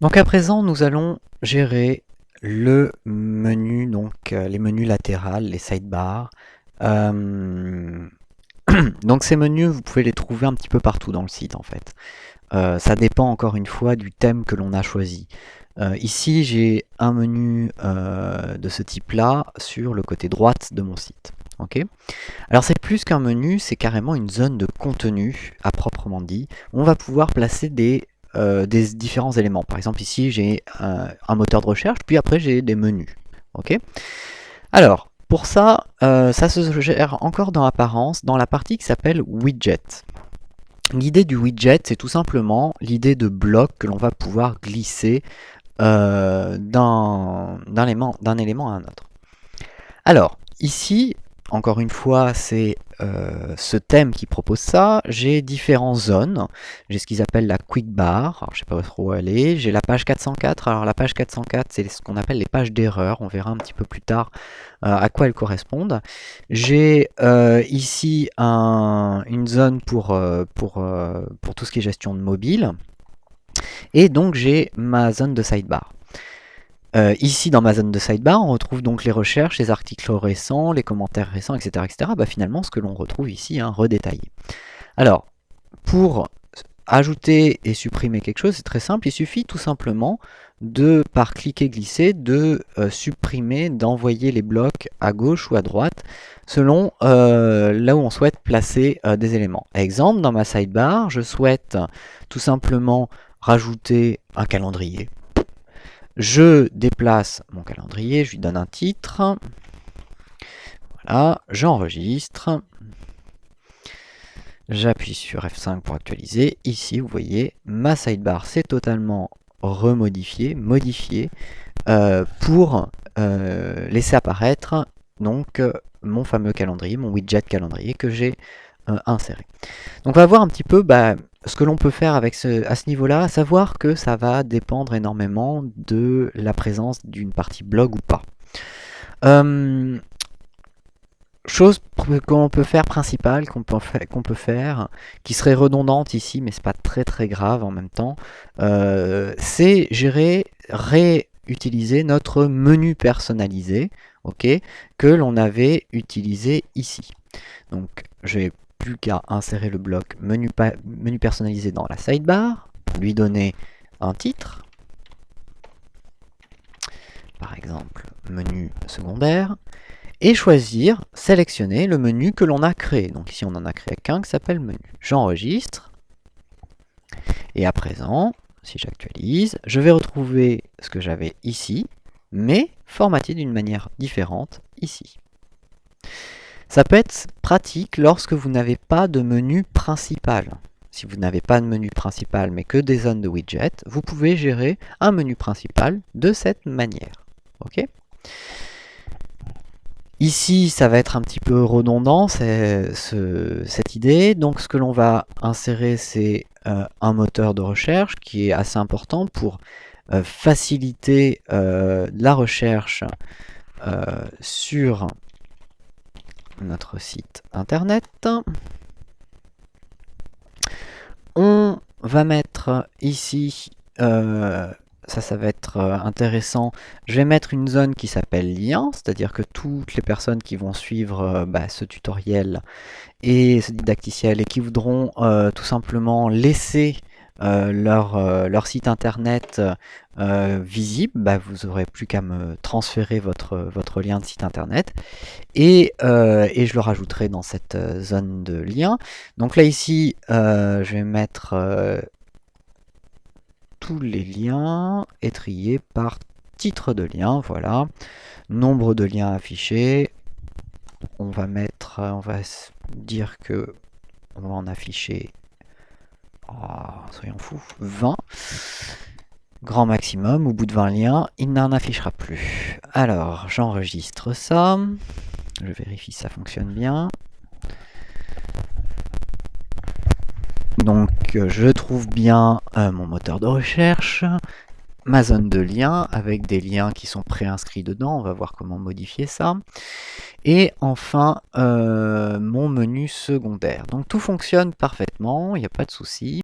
Donc à présent, nous allons gérer le menu, donc les menus latérales, les sidebars. Euh, donc ces menus, vous pouvez les trouver un petit peu partout dans le site en fait. Ça dépend encore une fois du thème que l'on a choisi. Ici, j'ai un menu de ce type-là sur le côté droite de mon site. Okay. Alors c'est plus qu'un menu, c'est carrément une zone de contenu à proprement dit. On va pouvoir placer des différents éléments. Par exemple ici j'ai un moteur de recherche, puis après j'ai des menus. Okay. Alors pour ça, ça se gère encore dans Apparence, dans la partie qui s'appelle Widget. L'idée du widget, c'est tout simplement l'idée de bloc que l'on va pouvoir glisser d'un élément à un autre. Alors, ici, encore une fois, c'est ce thème qui propose ça. J'ai différentes zones. J'ai ce qu'ils appellent la quick bar. Alors, je ne sais pas trop où elle est. J'ai la page 404. Alors, la page 404, c'est ce qu'on appelle les pages d'erreur. On verra un petit peu plus tard à quoi elles correspondent. J'ai ici une zone pour tout ce qui est gestion de mobile. Et donc, j'ai ma zone de sidebar. Ici, dans ma zone de sidebar, on retrouve donc les recherches, les articles récents, les commentaires récents, etc. etc. Bah, finalement, ce que l'on retrouve ici, hein, redétaillé. Alors, pour ajouter et supprimer quelque chose, c'est très simple. Il suffit tout simplement de, par cliquer-glisser, de supprimer, d'envoyer les blocs à gauche ou à droite, selon là où on souhaite placer des éléments. Exemple, dans ma sidebar, je souhaite tout simplement rajouter un calendrier. Je déplace mon calendrier, je lui donne un titre. Voilà, j'enregistre. J'appuie sur F5 pour actualiser. Ici, vous voyez, ma sidebar s'est totalement remodifiée, modifiée, pour laisser apparaître donc mon fameux calendrier, mon widget calendrier que j'ai inséré. Donc on va voir un petit peu ce que l'on peut faire avec à ce niveau-là, à savoir que ça va dépendre énormément de la présence d'une partie blog ou pas. Chose qu'on peut faire principale, qu'on peut faire, qui serait redondante ici, mais c'est pas très très grave en même temps, c'est réutiliser notre menu personnalisé, ok, que l'on avait utilisé ici. Donc je n'ai plus qu'à insérer le bloc menu personnalisé dans la sidebar, lui donner un titre, par exemple menu secondaire, et choisir, sélectionner le menu que l'on a créé. Donc ici on en a créé qu'un qui s'appelle menu. J'enregistre, et à présent, si j'actualise, je vais retrouver ce que j'avais ici, mais formaté d'une manière différente ici. Ça peut être pratique lorsque vous n'avez pas de menu principal. Si vous n'avez pas de menu principal mais que des zones de widgets, vous pouvez gérer un menu principal de cette manière. Ok ? Ici, ça va être un petit peu redondant, cette idée. Donc ce que l'on va insérer, c'est un moteur de recherche qui est assez important pour faciliter la recherche sur notre site internet. On va mettre ici, ça va être intéressant, je vais mettre une zone qui s'appelle lien, c'est-à-dire que toutes les personnes qui vont suivre ce tutoriel et ce didacticiel et qui voudront tout simplement laisser leur site internet visible, vous n'aurez plus qu'à me transférer votre lien de site internet et je le rajouterai dans cette zone de lien. Donc là ici, je vais mettre tous les liens étriés par titre de lien, voilà. Nombre de liens affichés. On va dire que on va en afficher, soyons fous, 20. Grand maximum, au bout de 20 liens, il n'en affichera plus. Alors, j'enregistre ça. Je vérifie si ça fonctionne bien. Donc, je trouve bien mon moteur de recherche, ma zone de liens avec des liens qui sont préinscrits dedans. On va voir comment modifier ça. Et enfin, mon menu secondaire. Donc, tout fonctionne parfaitement, il n'y a pas de souci.